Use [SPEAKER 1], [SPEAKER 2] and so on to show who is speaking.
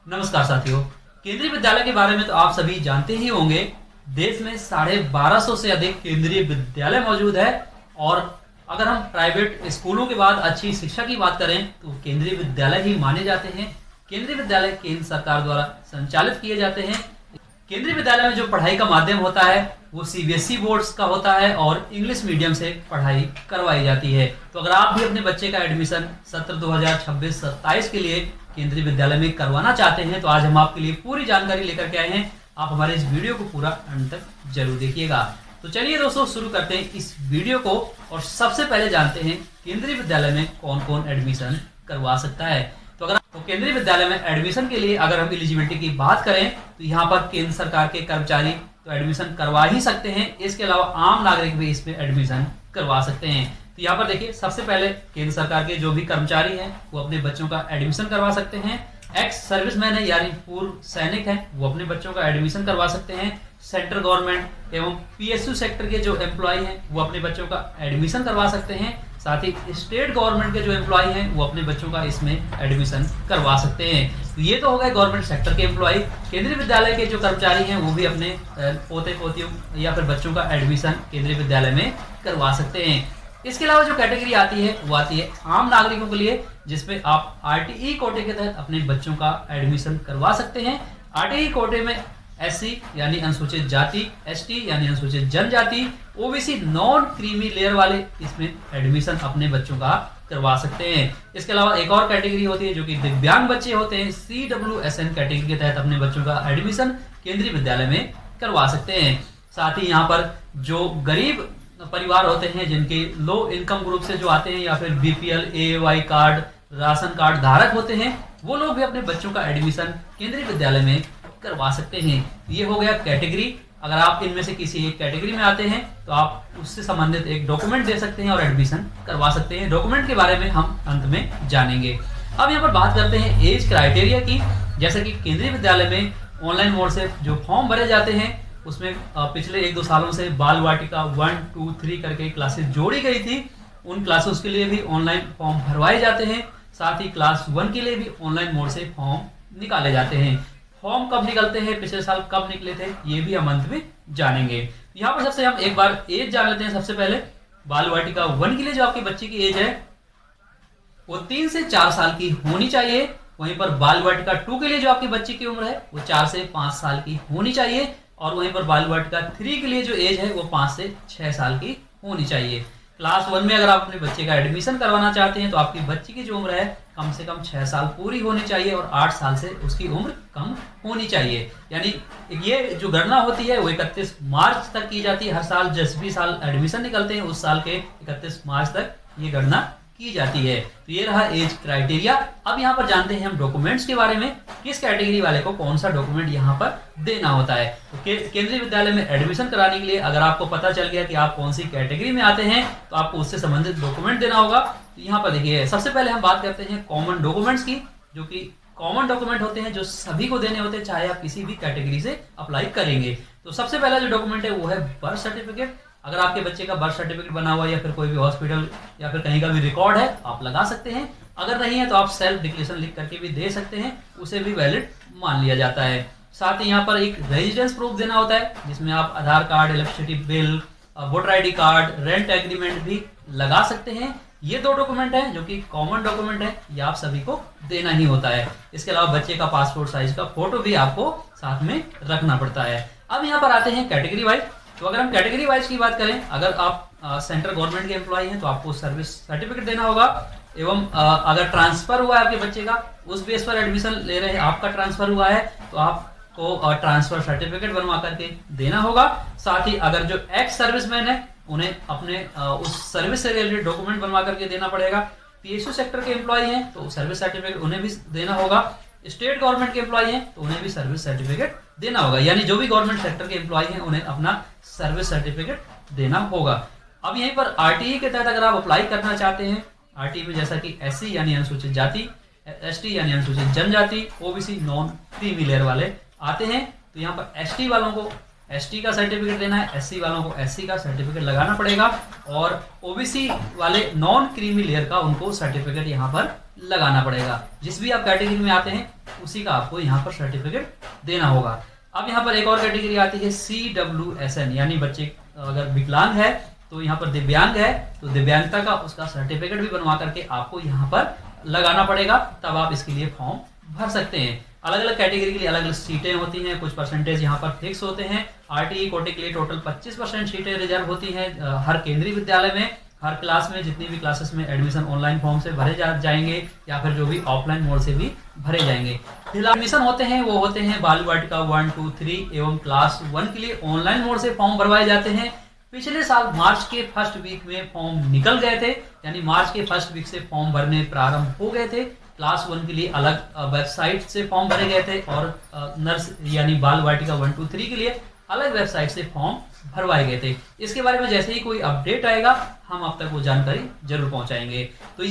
[SPEAKER 1] नमस्कार साथियों, केंद्रीय विद्यालय के बारे में तो आप सभी जानते ही होंगे। देश में 1250 से अधिक केंद्रीय विद्यालय मौजूद है और अगर हम प्राइवेट स्कूलों के बाद अच्छी शिक्षा की बात करें तो केंद्रीय विद्यालय ही माने जाते हैं। केंद्रीय विद्यालय केंद्र सरकार द्वारा संचालित किए जाते हैं। केंद्रीय विद्यालय में जो पढ़ाई का माध्यम होता है वो सीबीएसई बोर्ड्स का होता है और इंग्लिश मीडियम से पढ़ाई करवाई जाती है। तो अगर आप भी अपने बच्चे का एडमिशन सत्र 2026-27 के लिए केंद्रीय विद्यालय में करवाना चाहते हैं तो आज हम आपके लिए पूरी जानकारी लेकर के आए हैं। आप हमारे इस वीडियो को पूरा अंत तक जरूर देखिएगा। तो चलिए दोस्तों, शुरू करते हैं इस वीडियो को और सबसे पहले जानते हैं केंद्रीय विद्यालय में कौन कौन एडमिशन करवा सकता है। तो केंद्रीय विद्यालय में एडमिशन के लिए अगर हम एलिजिबिलिटी की बात करें तो यहाँ पर केंद्र सरकार के कर्मचारी तो एडमिशन करवा ही सकते हैं। इसके अलावा आम नागरिक भी इसमें एडमिशन करवा सकते हैं। तो यहाँ पर देखिए, सबसे पहले केंद्र सरकार के जो भी कर्मचारी हैं वो अपने बच्चों का एडमिशन करवा सकते हैं। एक्स सर्विसमैन है यानी पूर्व सैनिक हैं वो अपने बच्चों का एडमिशन करवा सकते हैं। सेंट्रल गवर्नमेंट एवं पीएसयू सेक्टर के जो एम्प्लॉय हैं वो अपने बच्चों का एडमिशन करवा सकते हैं। साथ ही स्टेट गवर्नमेंट के जो एम्प्लॉय हैं वो अपने बच्चों का इसमें एडमिशन करवा सकते हैं। तो ये तो हो गए गवर्नमेंट सेक्टर के एम्प्लॉय। केंद्रीय विद्यालय के जो कर्मचारी हैं वो भी अपने पोते पोतियों या फिर बच्चों का एडमिशन केंद्रीय विद्यालय में करवा सकते हैं। इसके अलावा जो कैटेगरी आती है वो आती है आम नागरिकों के लिए, जिसमें आप आरटीई कोटे के तहत अपने बच्चों का एडमिशन करवा सकते हैं। आरटीई कोटे में एससी यानी अनुसूचित जाति, एसटी यानी अनुसूचित जनजाति, ओबीसी नॉन क्रीमी लेयर वाले इसमें एडमिशन अपने बच्चों का करवा सकते हैं। इसके अलावा एक और कैटेगरी होती है जो कि दिव्यांग बच्चे होते हैं। CWSN कैटेगरी के तहत अपने बच्चों का एडमिशन केंद्रीय विद्यालय में करवा सकते हैं। साथ ही यहाँ पर जो गरीब परिवार होते हैं जिनके लो इनकम ग्रुप से जो आते हैं या फिर बीपीएल, एवाई कार्ड, राशन कार्ड धारक होते हैं वो लोग भी अपने बच्चों का एडमिशन केंद्रीय विद्यालय में करवा सकते हैं। ये हो गया कैटेगरी। अगर आप इनमें से किसी एक कैटेगरी में आते हैं तो आप उससे संबंधित एक डॉक्यूमेंट दे सकते हैं और एडमिशन करवा सकते हैं। डॉक्यूमेंट के बारे में हम अंत में जानेंगे। अब यहाँ पर बात करते हैं एज क्राइटेरिया की। जैसे कि केंद्रीय विद्यालय में ऑनलाइन मोड से जो फॉर्म भरे जाते हैं उसमें पिछले 1-2 सालों से बाल वाटिका 1, 2, 3 करके क्लासेस जोड़ी गई थी। उन क्लासेस के लिए भी ऑनलाइन फॉर्म भरवाए जाते हैं। साथ ही क्लास 1 के लिए भी ऑनलाइन मोड से फॉर्म निकाले जाते हैं। फॉर्म कब निकलते हैं, पिछले साल कब निकले थे, ये भी हम अंत में जानेंगे। यहाँ पर सबसे हम एक बार एज जान लेते हैं। सबसे पहले बाल वाटिका 1 के लिए जो आपके बच्चे की एज है वो 3 से 4 साल की होनी चाहिए। वहीं पर बाल वाटिका 2 के लिए जो आपके बच्चे की उम्र है वो 4 से 5 साल की होनी चाहिए। और वहीं पर बाल वाटिका 3 के लिए जो एज है वो 5 से 6 साल की होनी चाहिए। क्लास 1 में अगर आप अपने बच्चे का एडमिशन करवाना चाहते हैं तो आपकी बच्ची की जो उम्र है कम से कम 6 साल पूरी होनी चाहिए और 8 साल से उसकी उम्र कम होनी चाहिए। यानी ये जो गणना होती है वो 31 मार्च तक की जाती है। हर साल जिस भी साल एडमिशन निकलते हैं उस साल के 31 मार्च तक ये गणना की जाती है। तो ये रहा एज क्राइटेरिया। अब यहाँ पर जानते हैं हम डॉक्यूमेंट्स के बारे में, किस कैटेगरी वाले को कौन सा डॉक्यूमेंट यहाँ पर देना होता है। तो केंद्रीय विद्यालय में एडमिशन कराने के लिए अगर आपको पता चल गया कि आप कौन सी कैटेगरी में आते हैं तो आपको उससे संबंधित डॉक्यूमेंट देना होगा। तो यहाँ पर देखिए, सबसे पहले हम बात करते हैं कॉमन डॉक्यूमेंट्स की, जो कि कॉमन डॉक्यूमेंट होते हैं जो सभी को देने होते हैं चाहे आप किसी भी कैटेगरी से अप्लाई करेंगे। तो सबसे पहला जो डॉक्यूमेंट है वो है बर्थ सर्टिफिकेट। अगर आपके बच्चे का बर्थ सर्टिफिकेट बना हुआ है या फिर कोई भी हॉस्पिटल या फिर कहीं का भी रिकॉर्ड है आप लगा सकते हैं। अगर नहीं है तो आप सेल्फ डिक्लेरेशन लिख करके भी दे सकते हैं, उसे भी वैलिड मान लिया जाता है। साथ ही यहाँ पर एक रेजिडेंस प्रूफ देना होता है जिसमें आप Aadhaar card, electricity bill, voter ID card, rent agreement भी लगा सकते हैं। ये 2 डॉक्यूमेंट है जो कि कॉमन डॉक्यूमेंट है, ये आप सभी को देना ही होता है। इसके अलावा बच्चे का पासपोर्ट साइज का फोटो भी आपको साथ में रखना पड़ता है। अब यहाँ पर आते हैं कैटेगरी वाइज। तो अगर हम कैटेगरी वाइज की बात करें, अगर आप सेंट्रल गवर्नमेंट के एम्प्लॉय हैं तो आपको सर्विस सर्टिफिकेट देना होगा। एवं अगर ट्रांसफर हुआ है आपके बच्चे का, उस बेस पर एडमिशन ले रहे हैं, आपका ट्रांसफर हुआ है तो आपको ट्रांसफर सर्टिफिकेट बनवा करके देना होगा। साथ ही अगर जो एक्स सर्विसमैन है उन्हें अपने उस सर्विस से रिलेटेड डॉक्यूमेंट बनवा करके देना पड़ेगा। पीएसयू सेक्टर के एम्प्लॉय हैं तो सर्विस सर्टिफिकेट उन्हें भी देना होगा। स्टेट गवर्नमेंट के एम्प्लॉय हैं तो उन्हें भी सर्विस सर्टिफिकेट देना होगा। यानी जो भी गवर्नमेंट सेक्टर के एम्प्लॉय हैं उन्हें अपना सर्विस सर्टिफिकेट देना होगा। अब यहीं पर आरटीई के तहत अगर आप अप्लाई करना चाहते हैं, आरटीई में जैसा कि एससी यानी अनुसूचित जाति, एसटी यानी अनुसूचित जनजाति, ओबीसी नॉन क्रीमी लेयर वाले आते हैं तो यहाँ पर एसटी वालों को एसटी का सर्टिफिकेट देना है, एससी वालों को एससी का सर्टिफिकेट लगाना पड़ेगा और ओबीसी वाले नॉन क्रीमी लेयर का उनको सर्टिफिकेट यहाँ पर लगाना पड़ेगा। जिस भी आप कैटेगरी में आते हैं उसी का आपको यहाँ पर सर्टिफिकेट देना होगा। अब यहाँ पर एक और कैटेगरी आती है CWSN, यानी बच्चे अगर विकलांग है तो यहाँ पर दिव्यांग है तो दिव्यांगता का उसका सर्टिफिकेट भी बनवा करके आपको यहाँ पर लगाना पड़ेगा, तब आप इसके लिए फॉर्म भर सकते हैं। अलग अलग कैटेगरी के लिए अलग अलग सीटें होती हैं, कुछ परसेंटेज यहाँ पर फिक्स होते हैं। RTE कोटे के लिए टोटल 25% सीटें रिजर्व होती हैं हर केंद्रीय विद्यालय में। हर क्लास में जितनी भी क्लासेस में एडमिशन ऑनलाइन फॉर्म से भरे जाएंगे या फिर जो भी ऑफलाइन मोड से भी भरे जाएंगे। एडमिशन होते हैं वो होते हैं बाल वाटिका 1, 2, 3 एवं क्लास 1 के लिए ऑनलाइन मोड से फॉर्म भरवाए जाते हैं। पिछले साल मार्च के फर्स्ट वीक में फॉर्म निकल गए थे, यानी मार्च के फर्स्ट वीक से फॉर्म भरने प्रारंभ हो गए थे। क्लास 1 के लिए अलग वेबसाइट से फॉर्म भरे गए थे और नर्स यानी बाल वाटिका 1, 2, 3 के लिए अलग वेबसाइट से फॉर्म भरवाए गए थे। इसके बारे में जैसे ही कोई अपडेट आएगा हम आप तक वो जानकारी जरूर पहुंचाएंगे। तो